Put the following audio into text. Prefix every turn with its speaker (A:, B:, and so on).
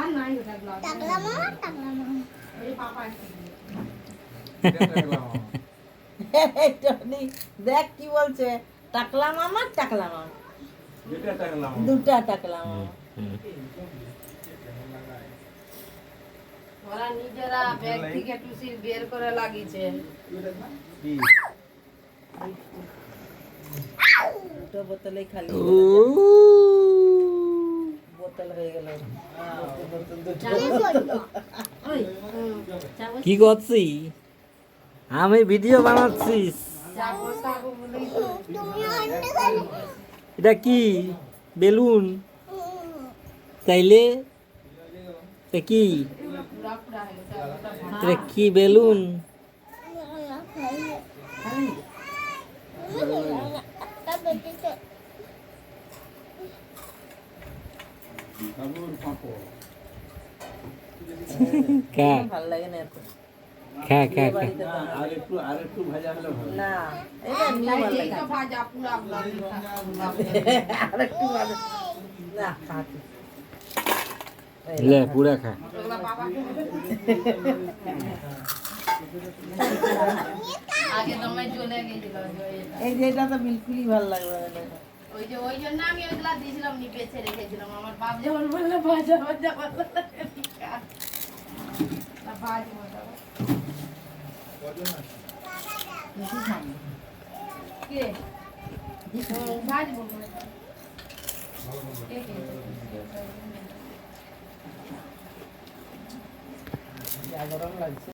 A: আর নাই ওটা গ্লাস
B: টাকলা মামা
A: ওই পাপা
C: টনি দেখ কি বলছে, টাকলা মামা টাকলা মামা,
D: যেটা টাকলাম
C: দুটা টাকলা মামা।
A: ওরা নিজেরা ব্যাগ থেকে টুসি বের করে লাগিয়েছে
D: কি
C: দুটো বোতলে খালি বোতল হয়ে গেল। বোতল দুটো
A: ওই চামচ
E: কি করছি? আমি ভিডিও বানাচ্ছিস।
A: যা বসাবো বলেই তো
B: তুমি অন্য খালি
E: এটা কি বেলুন? তাইলে এটা কি?
A: পুরা পুরা হয়ে গেছে ওটা
E: এটা কি বেলুন?
D: বাবুর পাপড়
E: খা
C: ভালো লাগে না এত।
E: খা খা খা।
C: বাড়িতে বানানো।
D: আর একটু ভাজা হলে ভালো
C: না এটা এমনি ভালো
A: এই
C: লাগে।
A: তো ভাজা পুরা পুরা
C: আরেকটু ভালো না খা তুই।
E: লে পুরা খা।
A: ওগুলা বাবাকে আগে দমে চলে গেছিল
C: এই যে এটা তো বিলকুলই ভালো লাগবে না।
A: ওই জন্য আমি ওইগুলা দিয়েছিলাম নি বেছে রেখেছিলাম আমার বাপ যখন বললো ভাজা ভাজা ভালো লাগে না ভাজ মজা কে ভাজ বলবো কে কে
C: যা গরম লাগছে।